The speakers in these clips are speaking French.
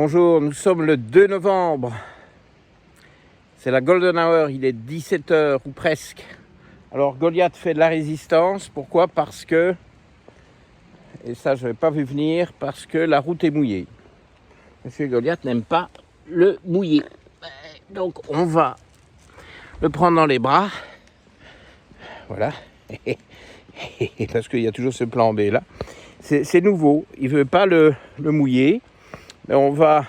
Bonjour, nous sommes le 2 novembre. C'est la Golden Hour, il est 17h ou presque. Alors Goliath fait de la résistance. Pourquoi? Parce que, et ça je n'avais pas vu venir, parce que la route est mouillée. Monsieur Goliath n'aime pas le mouillé. Donc on va le prendre dans les bras. Voilà. Parce qu'il y a toujours ce plan B là. C'est nouveau, il ne veut pas le mouiller. Mais on va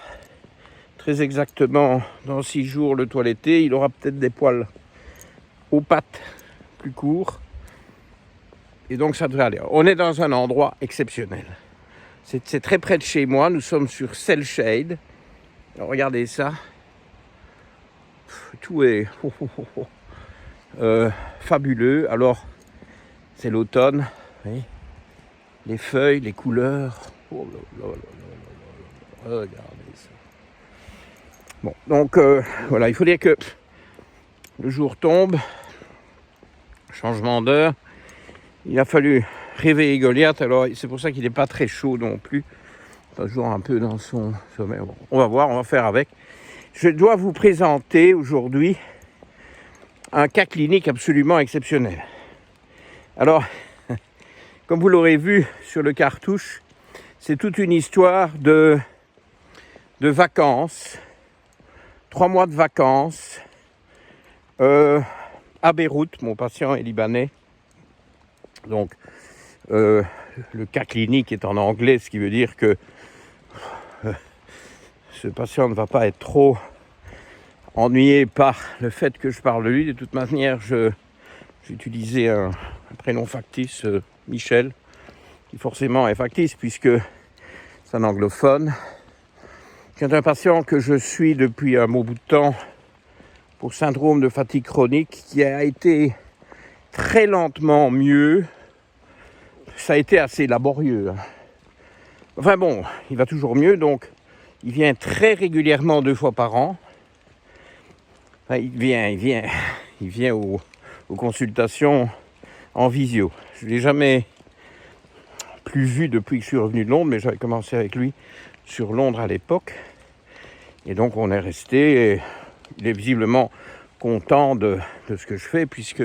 très exactement dans 6 jours le toiletter. Il aura peut-être des poils aux pattes plus courts. Et donc ça devrait aller. On est dans un endroit exceptionnel. C'est très près de chez moi. Nous sommes sur Selshade. Regardez ça. Tout est fabuleux. Alors, c'est l'automne. Oui. Les feuilles, les couleurs. Oh là là là là là. Regardez ça. Bon, donc voilà, il faut dire que le jour tombe, changement d'heure. Il a fallu réveiller Goliath, alors c'est pour ça qu'il n'est pas très chaud non plus. Toujours un peu dans son sommeil. Bon, on va voir, on va faire avec. Je dois vous présenter aujourd'hui un cas clinique absolument exceptionnel. Alors, comme vous l'aurez vu sur le cartouche, c'est toute une histoire de vacances, 3 mois de vacances à Beyrouth. Mon patient est libanais, donc le cas clinique est en anglais, ce qui veut dire que ce patient ne va pas être trop ennuyé par le fait que je parle de lui. De toute manière, j'ai utilisé un prénom factice, Michel, qui forcément est factice puisque c'est un anglophone. C'est un patient que je suis depuis un bon bout de temps pour syndrome de fatigue chronique qui a été très lentement mieux. Ça a été assez laborieux. Enfin bon, il va toujours mieux, donc il vient très régulièrement 2 fois par an. Enfin, il vient aux consultations en visio. Je ne l'ai jamais plus vu depuis que je suis revenu de Londres, mais j'avais commencé avec lui sur Londres à l'époque. Et donc on est resté, et il est visiblement content de ce que je fais, puisque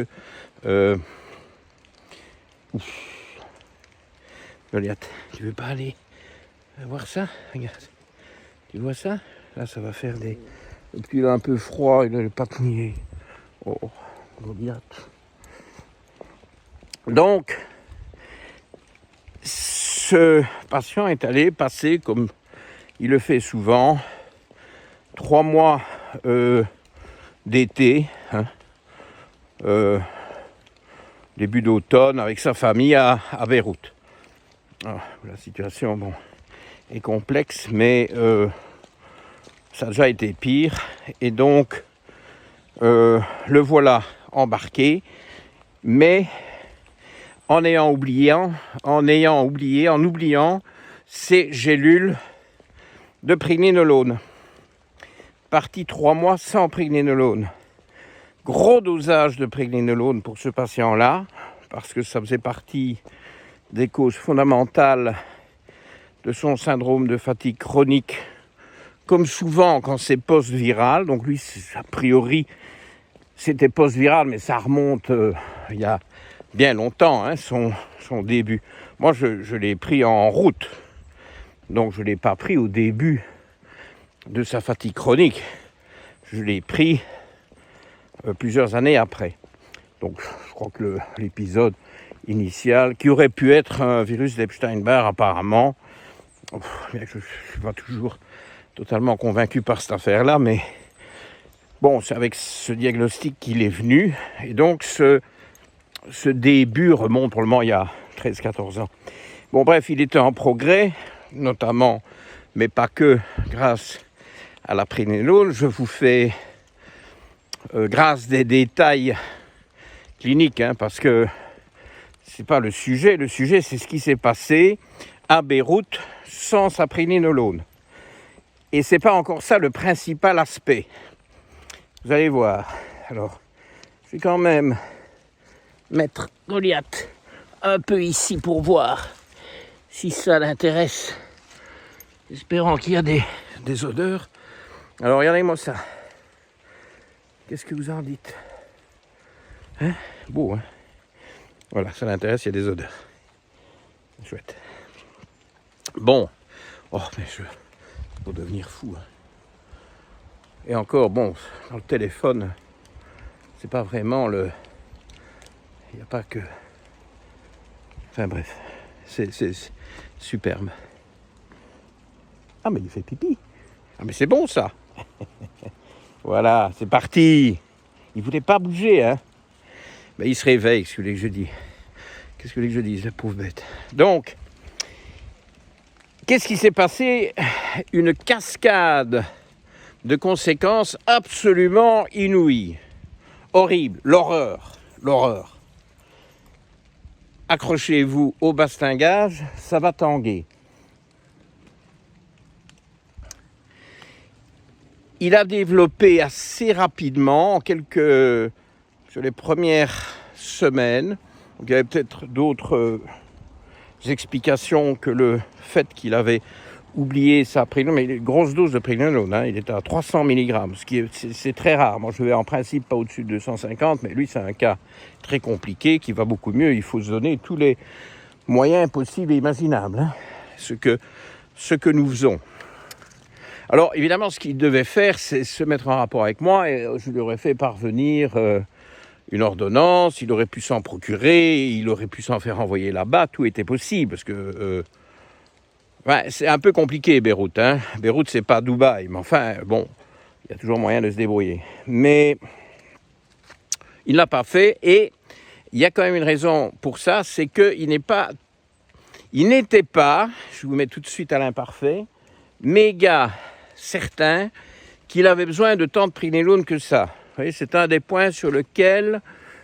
Goliath, tu veux pas aller voir ça? Regarde, tu vois ça? Là ça va faire des... Et puis il a un peu froid, il a le pattes mouillées. Oh, Goliath. Donc, ce patient est allé passer, comme il le fait souvent, 3 mois d'été, début d'automne, avec sa famille à Beyrouth. Alors, la situation est complexe, mais ça a déjà été pire. Et donc, le voilà embarqué, mais en oubliant ces gélules de pregnénolone. Parti 3 mois sans pregnénolone. Gros dosage de pregnénolone pour ce patient-là, parce que ça faisait partie des causes fondamentales de son syndrome de fatigue chronique, comme souvent quand c'est post-viral. Donc lui, a priori, c'était post-viral, mais ça remonte il y a bien longtemps, son début. Moi, je l'ai pris en route, donc je ne l'ai pas pris au début de sa fatigue chronique. Je l'ai pris plusieurs années après. Donc, je crois que l'épisode initial, qui aurait pu être un virus d'Epstein-Barr apparemment, je ne suis pas toujours totalement convaincu par cette affaire-là, mais bon, c'est avec ce diagnostic qu'il est venu. Et donc, ce début remonte probablement il y a 13-14 ans. Bon, bref, il était en progrès, notamment, mais pas que, grâce à la pregnénolone. Je vous fais grâce des détails cliniques, parce que c'est pas le sujet. Le sujet, c'est ce qui s'est passé à Beyrouth sans sa pregnénolone. Et c'est pas encore ça le principal aspect. Vous allez voir. Alors, je vais quand même mettre Goliath un peu ici pour voir si ça l'intéresse. espérant qu'il y a des odeurs. Alors regardez-moi ça. Qu'est-ce que vous en dites? Hein? Beau, hein? Voilà, ça l'intéresse, il y a des odeurs. Chouette. Bon. Oh, mais je... Pour devenir fou. Hein. Et encore, bon, dans le téléphone, c'est pas vraiment le... Il n'y a pas que... Enfin bref, c'est superbe. Ah, mais il fait pipi. Ah, mais c'est bon, ça. Voilà, c'est parti. Il voulait pas bouger, hein. Mais il se réveille, qu'est-ce que vous voulez que je dise? Qu'est-ce que vous voulez que je dise, la pauvre bête? Donc, qu'est-ce qui s'est passé? Une cascade de conséquences absolument inouïes. Horrible, l'horreur. Accrochez-vous au bastingage, ça va tanguer. Il a développé assez rapidement, sur les premières semaines, donc il y avait peut-être d'autres explications que le fait qu'il avait oublié sa prégnone, mais une grosse dose de prégnone, hein, il était à 300 mg, ce qui c'est très rare. Moi, je vais en principe pas au-dessus de 250, mais lui, c'est un cas très compliqué qui va beaucoup mieux. Il faut se donner tous les moyens possibles et imaginables, hein, ce que nous faisons. Alors, évidemment, ce qu'il devait faire, c'est se mettre en rapport avec moi et je lui aurais fait parvenir une ordonnance, il aurait pu s'en procurer, il aurait pu s'en faire envoyer là-bas, tout était possible, parce que c'est un peu compliqué, Beyrouth. Hein. Beyrouth, c'est pas Dubaï, mais enfin, bon, il y a toujours moyen de se débrouiller. Mais il ne l'a pas fait, et il y a quand même une raison pour ça, c'est qu'il n'était pas, je vous mets tout de suite à l'imparfait, méga certain qu'il avait besoin de tant de pregnénolone que ça. Vous voyez, c'est un des points sur lequel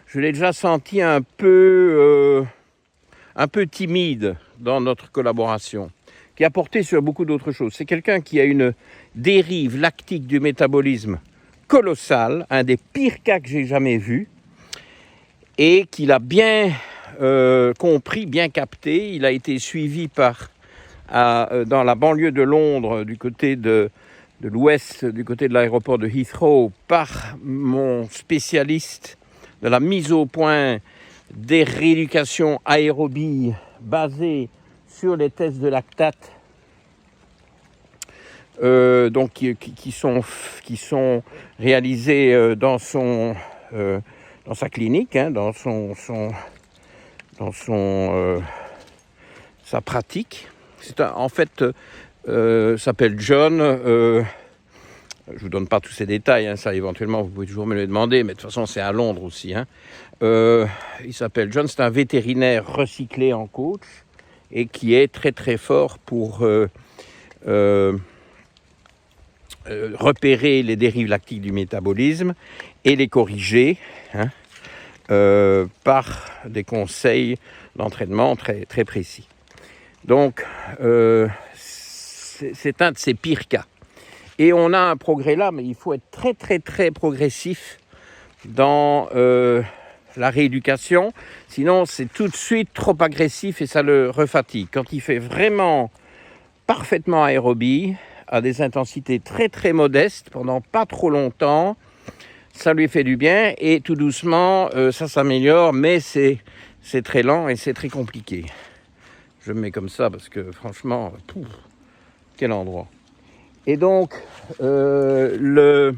je l'ai déjà senti un peu timide dans notre collaboration, qui a porté sur beaucoup d'autres choses. C'est quelqu'un qui a une dérive lactique du métabolisme colossale, un des pires cas que j'ai jamais vu, et qu'il a bien compris, bien capté. Il a été suivi dans la banlieue de Londres, du côté de l'ouest, du côté de l'aéroport de Heathrow, par mon spécialiste de la mise au point des rééducations aérobies basées sur les tests de lactate, donc qui sont réalisés dans sa clinique, hein, dans sa pratique. S'appelle John. Je ne vous donne pas tous ces détails, hein, ça éventuellement vous pouvez toujours me le demander, mais de toute façon c'est à Londres aussi. Hein. Il s'appelle John, c'est un vétérinaire recyclé en coach et qui est très très fort pour repérer les dérives lactiques du métabolisme et les corriger, hein, par des conseils d'entraînement très, très précis. Donc, c'est un de ces pires cas. Et on a un progrès là, mais il faut être très, très, très progressif dans la rééducation. Sinon, c'est tout de suite trop agressif et ça le refatigue. Quand il fait vraiment parfaitement aérobie, à des intensités très, très modestes, pendant pas trop longtemps, ça lui fait du bien. Et tout doucement, ça s'améliore, mais c'est très lent et c'est très compliqué. Je me mets comme ça parce que franchement, quel endroit. Et donc, le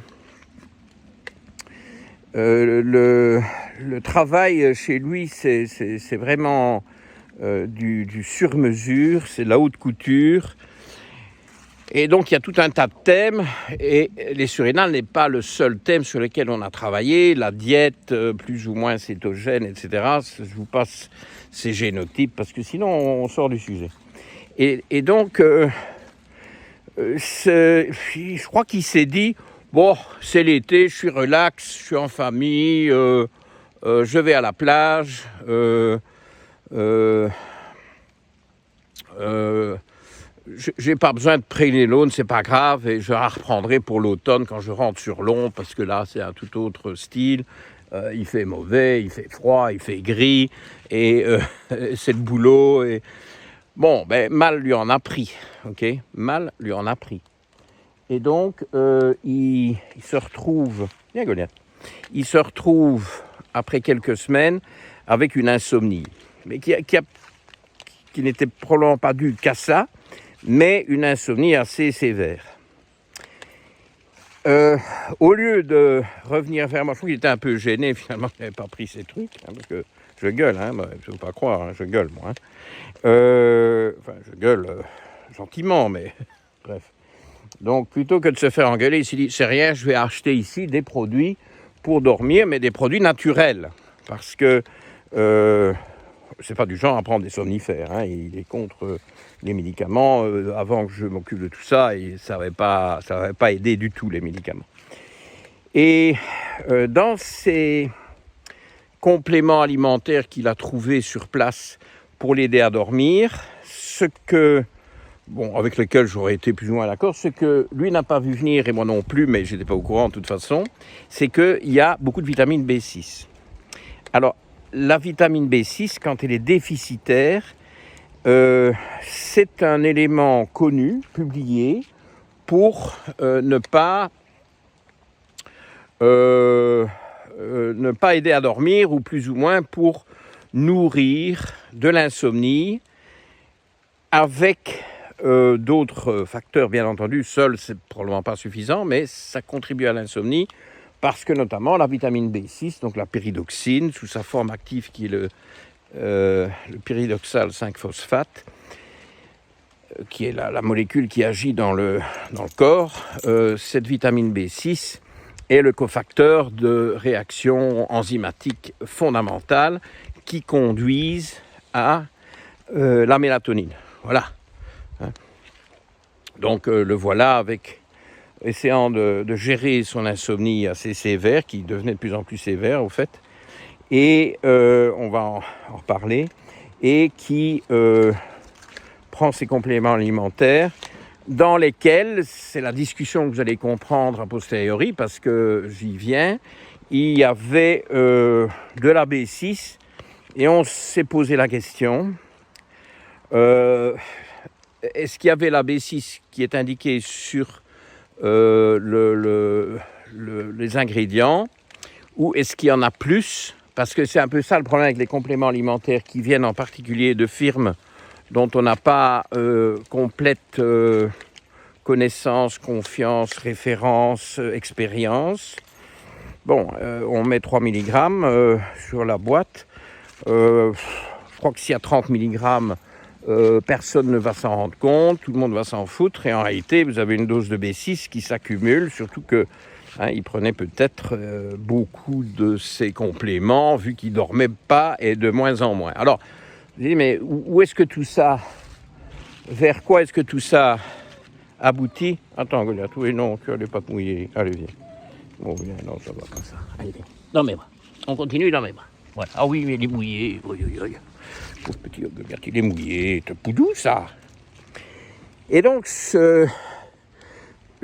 travail chez lui, c'est vraiment du sur-mesure, c'est de la haute couture. Et donc, il y a tout un tas de thèmes. Et les surrénales n'est pas le seul thème sur lequel on a travaillé. La diète, plus ou moins cétogène, etc. Je vous passe ces génotypes parce que sinon, on sort du sujet. Et donc... je crois qu'il s'est dit, bon, c'est l'été, je suis relax, je suis en famille, je vais à la plage, j'ai pas besoin de pregnénolone, c'est pas grave, et je la reprendrai pour l'automne quand je rentre sur Londres, parce que là, c'est un tout autre style. Il fait mauvais, il fait froid, il fait gris, et c'est le boulot, et... Bon, ben, mal lui en a pris, ok? Mal lui en a pris. Et donc, il se retrouve, bien Goliath, il se retrouve, après quelques semaines, avec une insomnie, mais qui n'était probablement pas due qu'à ça, mais une insomnie assez sévère. Au lieu de revenir vers moi, je trouve qu'il était un peu gêné, finalement, il n'avait pas pris ces trucs, hein, parce que je gueule, hein, il ne faut pas croire, hein, je gueule, moi. Hein. Je gueule gentiment, mais bref. Donc, plutôt que de se faire engueuler, il s'est dit, c'est rien, je vais acheter ici des produits pour dormir, mais des produits naturels. Parce que c'est pas du genre à prendre des somnifères. Hein, il est contre les médicaments. Avant que je m'occupe de tout ça, et ça n'avait pas aidé du tout, les médicaments. Et dans ces compléments alimentaires qu'il a trouvés sur place pour l'aider à dormir, avec lequel j'aurais été plus ou moins d'accord, ce que lui n'a pas vu venir, et moi non plus, mais je n'étais pas au courant de toute façon, c'est qu'il y a beaucoup de vitamine B6. Alors, la vitamine B6, quand elle est déficitaire, c'est un élément connu, publié, pour ne pas aider à dormir, ou plus ou moins pour nourrir de l'insomnie avec d'autres facteurs, bien entendu. Seul, c'est probablement pas suffisant, mais ça contribue à l'insomnie parce que notamment la vitamine B6, donc la pyridoxine, sous sa forme active qui est le pyridoxal 5-phosphate, qui est la molécule qui agit dans le corps, cette vitamine B6 est le cofacteur de réactions enzymatiques fondamentales qui conduisent à la mélatonine. Voilà. Donc le voilà essayant de gérer son insomnie assez sévère, qui devenait de plus en plus sévère au fait, et on va en reparler, et qui prend ses compléments alimentaires, dans lesquels, c'est la discussion que vous allez comprendre a posteriori, parce que j'y viens, il y avait de la B6, et on s'est posé la question, est-ce qu'il y avait la B6 qui est indiquée sur les ingrédients, ou est-ce qu'il y en a plus? Parce que c'est un peu ça le problème avec les compléments alimentaires qui viennent en particulier de firmes dont on n'a pas complète connaissance, confiance, référence, expérience. Bon, on met 3 mg sur la boîte. Je crois que s'il y a 30 mg, personne ne va s'en rendre compte, tout le monde va s'en foutre, et en réalité, vous avez une dose de B6 qui s'accumule, surtout que il prenait peut-être beaucoup de ces compléments, vu qu'il ne dormait pas, et de moins en moins. Alors, je dis, mais où est-ce que tout ça, vers quoi est-ce que tout ça aboutit? Attends, Goliath, oui, non, tu n'allais pas te mouiller. Allez, viens. Bon, viens, non, ça va pas ça. Allez, viens. Dans mes bras. On continue dans mes bras. Voilà. Ah oui, mais il est mouillé. Oui. Pauvre petit Goliath, il est mouillé. C'est poudou, ça. Et donc, le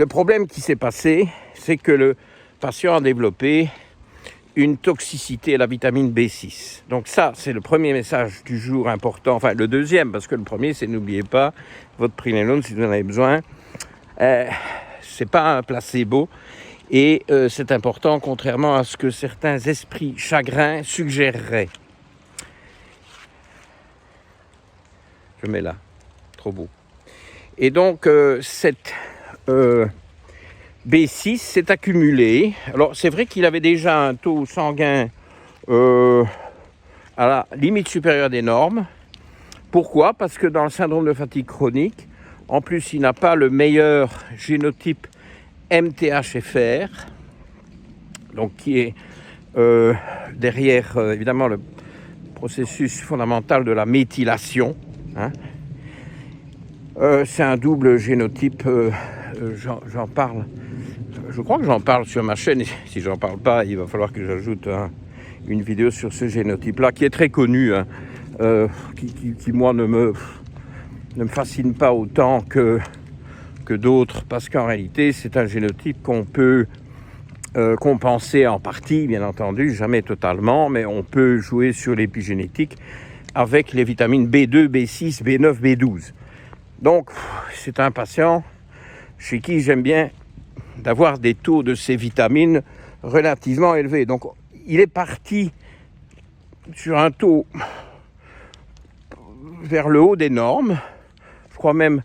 problème qui s'est passé, c'est que le patient a développé une toxicité à la vitamine B6. Donc ça, c'est le premier message du jour important. Enfin, le deuxième, parce que le premier, c'est n'oubliez pas, votre Prinelone, si vous en avez besoin, c'est pas un placebo. Et c'est important, contrairement à ce que certains esprits chagrins suggéreraient. Je mets là, trop beau. Et donc, cette B6 s'est accumulée. Alors, c'est vrai qu'il avait déjà un taux sanguin à la limite supérieure des normes. Pourquoi? Parce que dans le syndrome de fatigue chronique, en plus, il n'a pas le meilleur génotype MTHFR, donc qui est derrière, évidemment, le processus fondamental de la méthylation. C'est un double génotype, j'en parle, je crois que j'en parle sur ma chaîne, et si j'en parle pas, il va falloir que j'ajoute une vidéo sur ce génotype-là, qui est très connu, qui moi ne me fascine pas autant que d'autres, parce qu'en réalité, c'est un génotype qu'on peut compenser en partie, bien entendu, jamais totalement, mais on peut jouer sur l'épigénétique avec les vitamines B2, B6, B9, B12. Donc, c'est un patient chez qui j'aime bien d'avoir des taux de ces vitamines relativement élevés. Donc, il est parti sur un taux vers le haut des normes, je crois même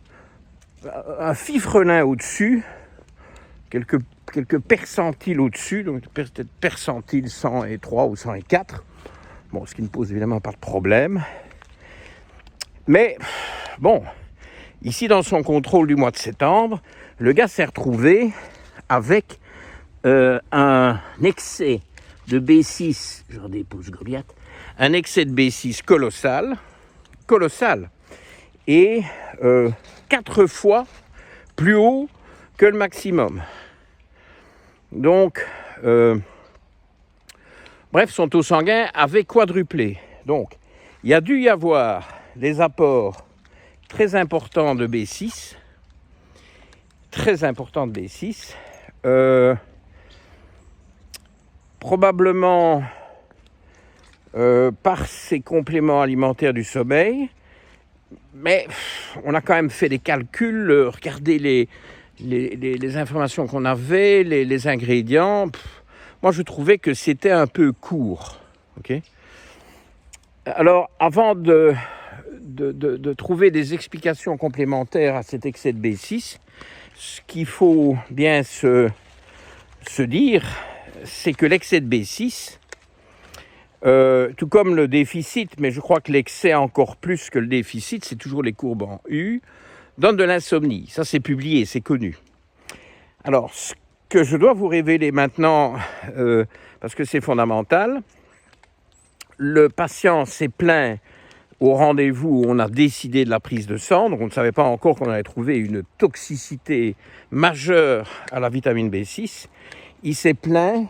un fifrelin au-dessus, quelques percentiles au-dessus, donc peut-être percentile 103 ou 104, bon, ce qui ne pose évidemment pas de problème. Mais, bon, ici dans son contrôle du mois de septembre, le gars s'est retrouvé avec un excès de B6, j'en dépose Grebiat, un excès de B6 colossal, et 4 fois plus haut que le maximum. Donc, bref, son taux sanguin avait quadruplé. Donc, il a dû y avoir des apports très importants de B6, probablement par ces compléments alimentaires du sommeil, mais on a quand même fait des calculs, regardé les informations qu'on avait, les ingrédients. Moi, je trouvais que c'était un peu court. Okay. Alors, avant de trouver des explications complémentaires à cet excès de B6, ce qu'il faut bien se dire, c'est que l'excès de B6, tout comme le déficit, mais je crois que l'excès encore plus que le déficit, c'est toujours les courbes en U, donne de l'insomnie. Ça, c'est publié, c'est connu. Alors, ce que je dois vous révéler maintenant, parce que c'est fondamental, le patient s'est plaint au rendez-vous où on a décidé de la prise de sang, donc on ne savait pas encore qu'on avait trouvé une toxicité majeure à la vitamine B6. Il s'est plaint...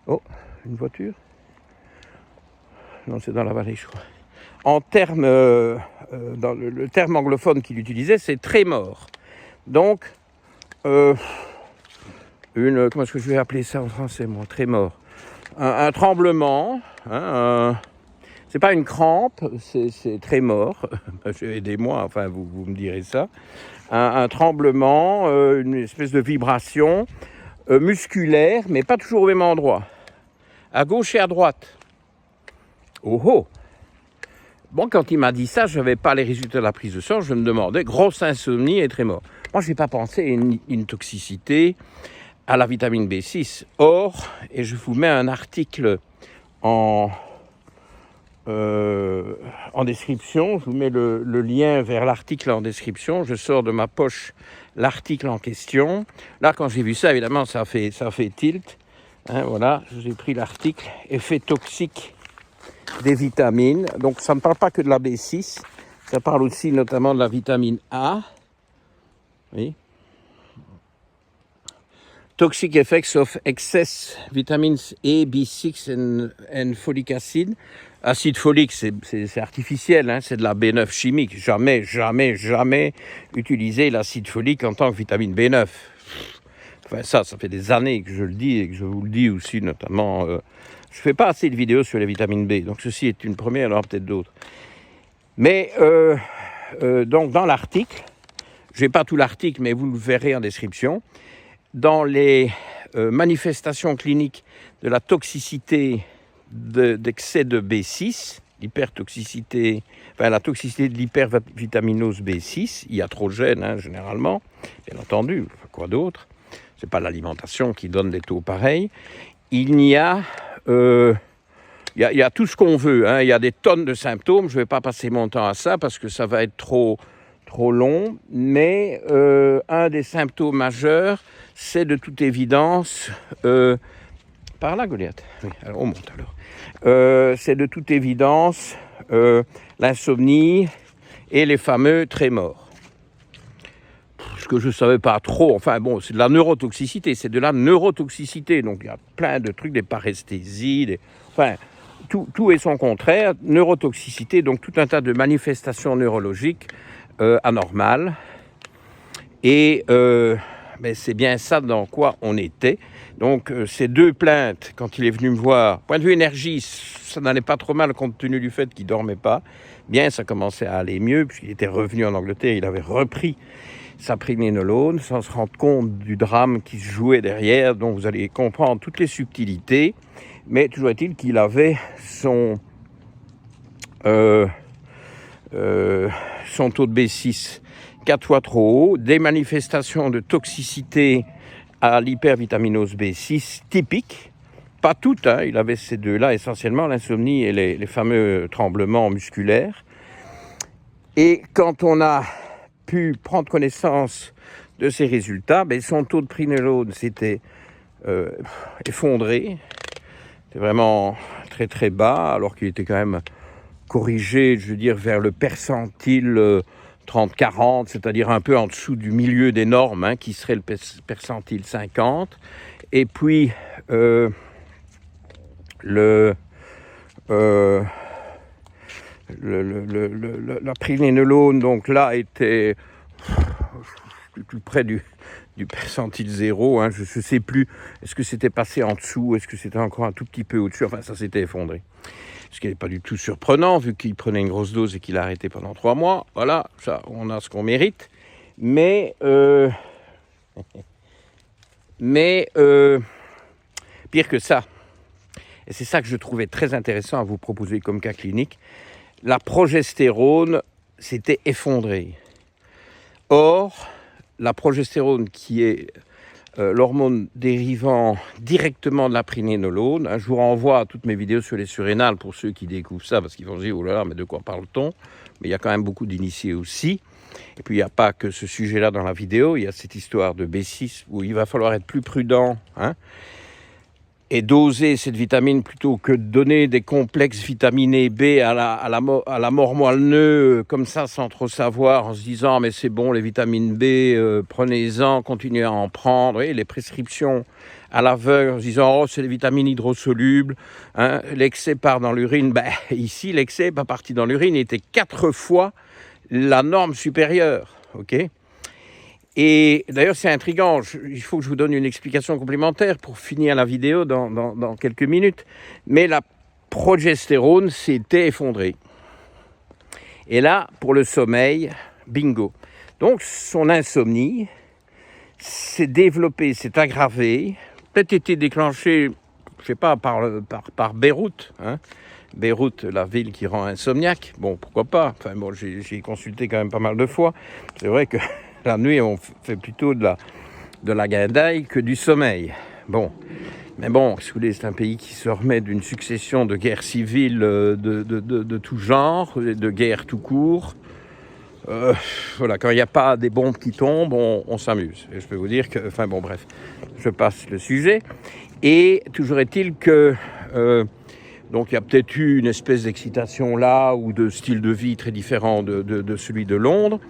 Oh, une voiture ? Non, c'est dans la vallée, je crois. En termes, dans le terme anglophone qu'il utilisait, c'est trémor. Donc, comment est-ce que je vais appeler ça en français, moi, trémor. Un tremblement, hein, c'est pas une crampe, c'est trémor. Aidez-moi, enfin, vous me direz ça. Un tremblement, une espèce de vibration musculaire, mais pas toujours au même endroit. À gauche et à droite. Oh oh! Bon, quand il m'a dit ça, je n'avais pas les résultats de la prise de sang, je me demandais, grosse insomnie et trémor. Moi, je n'ai pas pensé à une toxicité à la vitamine B6. Or, et je vous mets un article en description, je vous mets le lien vers l'article en description, je sors de ma poche l'article en question. Là, quand j'ai vu ça, évidemment, ça fait tilt. Hein, voilà, j'ai pris l'article « Effet toxique des vitamines ». Donc, ça ne parle pas que de la B6, ça parle aussi notamment de la vitamine A. Oui. Toxic effects of excess vitamins A, B6 and folic acid. Acide folique, c'est artificiel, hein, c'est de la B9 chimique. Jamais utiliser l'acide folique en tant que vitamine B9. Enfin, ça fait des années que je le dis et que je vous le dis aussi, notamment. Je ne fais pas assez de vidéos sur les vitamines B, donc ceci est une première, il y en aura peut-être d'autres. Mais, donc, dans l'article, je n'ai pas tout l'article, mais vous le verrez en description, dans les manifestations cliniques de la toxicité d'excès de B6, l'hypertoxicité, enfin la toxicité de l'hypervitaminose B6, iatrogène hein, généralement, bien entendu, quoi d'autre, c'est pas l'alimentation qui donne des taux pareils, il y a tout ce qu'on veut, hein, il y a des tonnes de symptômes, je ne vais pas passer mon temps à ça parce que ça va être trop long, mais un des symptômes majeurs, c'est de toute évidence... par là, Goliath. Oui, alors on monte alors. C'est de toute évidence l'insomnie et les fameux trémors. Ce que je ne savais pas trop, enfin bon, c'est de la neurotoxicité, donc il y a plein de trucs, des paresthésies, enfin, tout est son contraire, neurotoxicité, donc tout un tas de manifestations neurologiques anormales. Et mais c'est bien ça dans quoi on était. Donc ces deux plaintes, quand il est venu me voir, point de vue énergie, ça n'allait pas trop mal compte tenu du fait qu'il ne dormait pas. Bien, ça commençait à aller mieux, puisqu'il était revenu en Angleterre, il avait repris sa pregnénolone, sans se rendre compte du drame qui se jouait derrière, dont vous allez comprendre toutes les subtilités. Mais toujours est-il qu'il avait son taux de B6 4 fois trop haut, des manifestations de toxicité à l'hypervitaminose B6 typiques, pas toutes, hein, il avait ces deux-là, essentiellement l'insomnie et les fameux tremblements musculaires. Et quand on a pu prendre connaissance de ces résultats, son taux de pregnénolone s'était effondré, c'était vraiment très très bas, alors qu'il était quand même corrigé, je veux dire, vers le percentile 30-40, c'est-à-dire un peu en dessous du milieu des normes, hein, qui serait le percentile 50. Et puis, la pregnénolone, donc là, était tout près du percentile 0. Hein, je ne sais plus, est-ce que c'était passé en dessous, est-ce que c'était encore un tout petit peu au-dessus, enfin ça s'était effondré. Ce qui n'est pas du tout surprenant, vu qu'il prenait une grosse dose et qu'il a arrêté pendant 3 mois. Voilà, ça, on a ce qu'on mérite. Mais pire que ça, et c'est ça que je trouvais très intéressant à vous proposer comme cas clinique, la progestérone s'était effondrée. Or, la progestérone, qui est l'hormone dérivant directement de la pregnénolone, je vous renvoie à toutes mes vidéos sur les surrénales pour ceux qui découvrent ça, parce qu'ils vont se dire, oh là là, mais de quoi parle-t-on? Mais il y a quand même beaucoup d'initiés aussi. Et puis il n'y a pas que ce sujet-là dans la vidéo, il y a cette histoire de B6 où il va falloir être plus prudent, hein, et doser cette vitamine plutôt que de donner des complexes vitaminés B à la mort moelle-neu, comme ça, sans trop savoir, en se disant mais c'est bon, les vitamines B, prenez-en, continuez à en prendre. Et les prescriptions à l'aveugle, en se disant oh, c'est les vitamines hydrosolubles, hein, l'excès part dans l'urine. Ici, l'excès n'est pas parti dans l'urine, il était 4 fois la norme supérieure. Ok ? Et d'ailleurs, c'est intriguant, il faut que je vous donne une explication complémentaire pour finir la vidéo dans quelques minutes. Mais la progestérone s'était effondrée. Et là, pour le sommeil, bingo. Donc, son insomnie s'est développée, s'est aggravée, peut-être été déclenchée, je ne sais pas, par Beyrouth. Hein. Beyrouth, la ville qui rend insomniaque. Bon, pourquoi pas. Enfin, bon, j'ai consulté quand même pas mal de fois. C'est vrai que la nuit, on fait plutôt de la guindaille que du sommeil. Bon, mais bon, si vous voulez, c'est un pays qui se remet d'une succession de guerres civiles de tout genre, de guerres tout court. Voilà, quand il n'y a pas des bombes qui tombent, on s'amuse. Et je peux vous dire que, enfin bon, bref, je passe le sujet. Et toujours est-il que, donc il y a peut-être eu une espèce d'excitation là, ou de style de vie très différent de celui de Londres.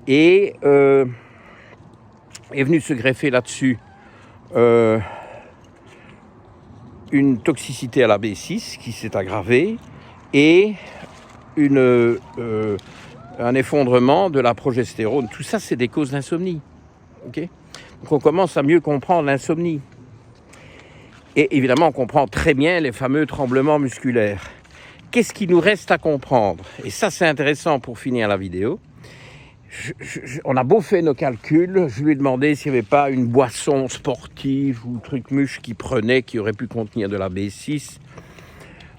Et est venu se greffer là-dessus une toxicité à la B6 qui s'est aggravée et un effondrement de la progestérone. Tout ça, c'est des causes d'insomnie. Okay ? Donc on commence à mieux comprendre l'insomnie. Et évidemment, on comprend très bien les fameux tremblements musculaires. Qu'est-ce qui nous reste à comprendre ? Et ça, c'est intéressant pour finir la vidéo. On a beau faire nos calculs, je lui ai demandé s'il n'y avait pas une boisson sportive ou truc muche qu'il prenait qui aurait pu contenir de la B6.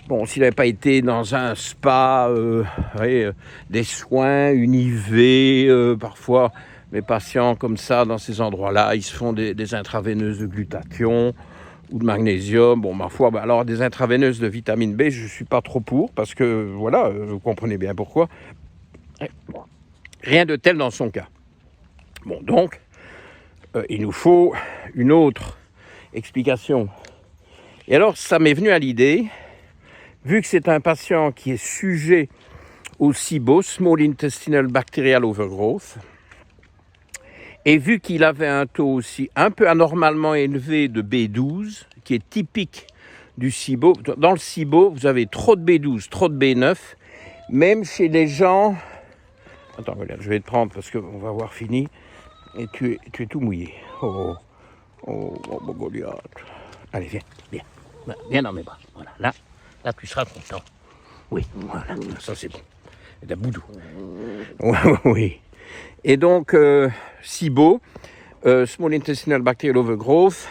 Bon, s'il n'avait pas été dans un spa, des soins, une IV, parfois mes patients comme ça, dans ces endroits-là, ils se font des intraveineuses de glutathion ou de magnésium. Bon, ma foi, alors des intraveineuses de vitamine B, je ne suis pas trop pour, parce que, voilà, vous comprenez bien pourquoi. Rien de tel dans son cas. Bon, donc, il nous faut une autre explication. Et alors, ça m'est venu à l'idée, vu que c'est un patient qui est sujet au SIBO, Small Intestinal Bacterial Overgrowth, et vu qu'il avait un taux aussi un peu anormalement élevé de B12, qui est typique du SIBO, dans le SIBO, vous avez trop de B12, trop de B9, même chez les gens... Attends, je vais te prendre parce qu'on va avoir fini. Et tu es tout mouillé. Oh, mon Goliath. Allez, viens. Viens dans mes bras. Voilà, là, tu seras content. Oui, voilà, ça c'est bon. Et la boudou. Oui. Et donc, SIBO, Small Intestinal Bacterial Overgrowth,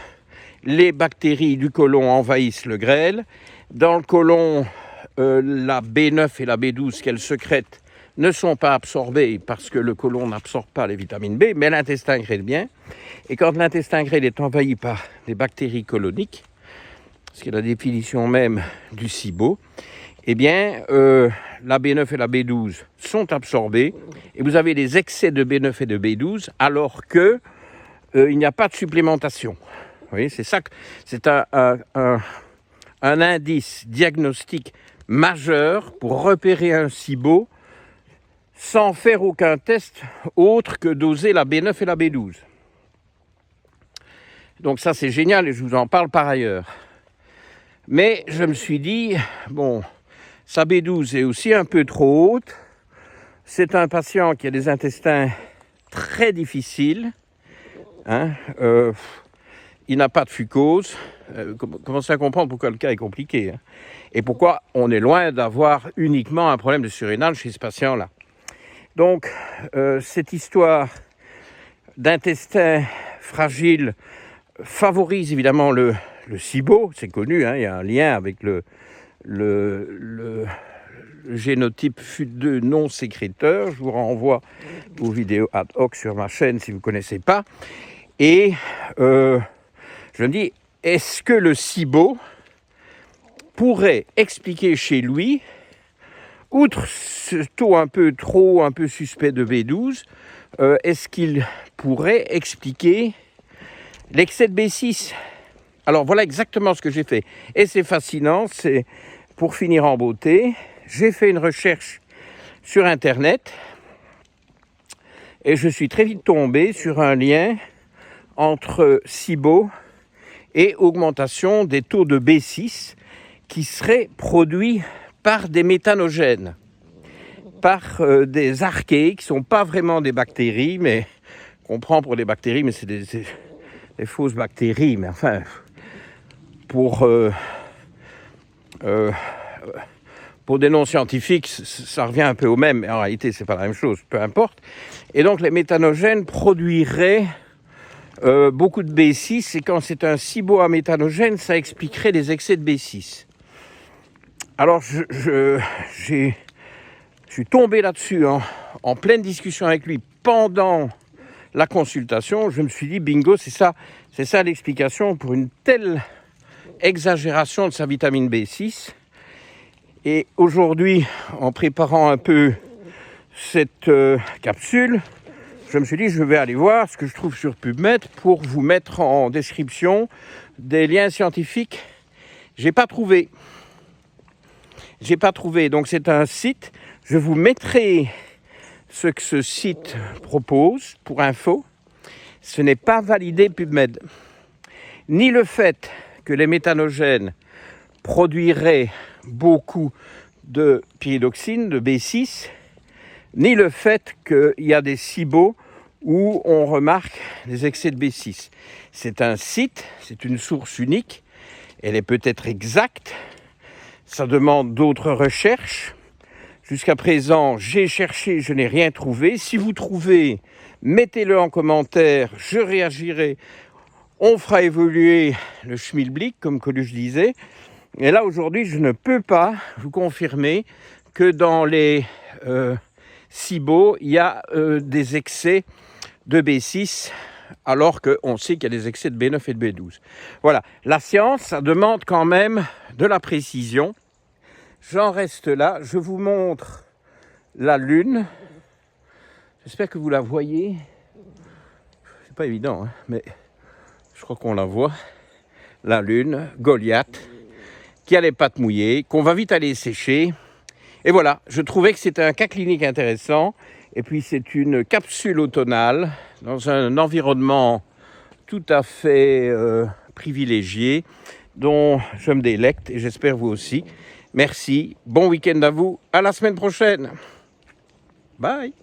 les bactéries du côlon envahissent le grêle. Dans le côlon, la B9 et la B12 qu'elles sécrètent ne sont pas absorbées parce que le côlon n'absorbe pas les vitamines B, mais l'intestin grêle bien. Et quand l'intestin grêle est envahi par des bactéries coloniques, ce qui est la définition même du SIBO, eh bien, la B9 et la B12 sont absorbées et vous avez des excès de B9 et de B12 alors qu'il n'y a pas de supplémentation. Vous voyez, c'est ça, c'est un indice diagnostique majeur pour repérer un SIBO sans faire aucun test autre que doser la B9 et la B12. Donc ça, c'est génial et je vous en parle par ailleurs. Mais je me suis dit, bon, sa B12 est aussi un peu trop haute. C'est un patient qui a des intestins très difficiles. Il n'a pas de fucose. Commencez à comprendre pourquoi le cas est compliqué. Et pourquoi on est loin d'avoir uniquement un problème de surrénal chez ce patient-là. Donc, cette histoire d'intestin fragile favorise évidemment le SIBO, c'est connu, il y a un lien avec le génotype FUT2 non sécréteur. Je vous renvoie aux vidéos ad hoc sur ma chaîne si vous ne connaissez pas. Et je me dis, est-ce que le SIBO pourrait expliquer chez lui, outre ce taux un peu suspect de B12, est-ce qu'il pourrait expliquer l'excès de B6 ? Alors voilà exactement ce que j'ai fait. Et c'est fascinant, c'est pour finir en beauté. J'ai fait une recherche sur Internet et je suis très vite tombé sur un lien entre SIBO et augmentation des taux de B6 qui seraient produits par des méthanogènes, par des archées qui ne sont pas vraiment des bactéries, mais qu'on prend pour des bactéries, mais c'est des fausses bactéries. Mais enfin, pour des noms scientifiques, ça revient un peu au même, mais en réalité, ce n'est pas la même chose, peu importe. Et donc, les méthanogènes produiraient beaucoup de B6, et quand c'est un SIBO à méthanogène, ça expliquerait des excès de B6. Alors, je suis tombé là-dessus en pleine discussion avec lui pendant la consultation. Je me suis dit, bingo, c'est ça l'explication pour une telle exagération de sa vitamine B6. Et aujourd'hui, en préparant un peu cette capsule, je me suis dit, je vais aller voir ce que je trouve sur PubMed pour vous mettre en description des liens scientifiques. J'ai pas trouvé. Donc c'est un site. Je vous mettrai ce que ce site propose pour info. Ce n'est pas validé PubMed. Ni le fait que les méthanogènes produiraient beaucoup de pyridoxine, de B6, ni le fait qu'il y a des SIBO où on remarque des excès de B6. C'est un site, c'est une source unique, elle est peut-être exacte, ça demande d'autres recherches. Jusqu'à présent, j'ai cherché, je n'ai rien trouvé. Si vous trouvez, mettez-le en commentaire, je réagirai. On fera évoluer le schmilblick, comme Coluche disait. Et là, aujourd'hui, je ne peux pas vous confirmer que dans les SIBO, il y a des excès de B6, alors qu'on sait qu'il y a des excès de B9 et de B12. Voilà, la science, ça demande quand même de la précision. J'en reste là, je vous montre la Lune. J'espère que vous la voyez. C'est pas évident, mais je crois qu'on la voit. La Lune, Goliath, qui a les pattes mouillées, qu'on va vite aller sécher. Et voilà, je trouvais que c'était un cas clinique intéressant. Et puis c'est une capsule automnale dans un environnement tout à fait privilégié, dont je me délecte et j'espère vous aussi. Merci, bon week-end à vous, à la semaine prochaine. Bye.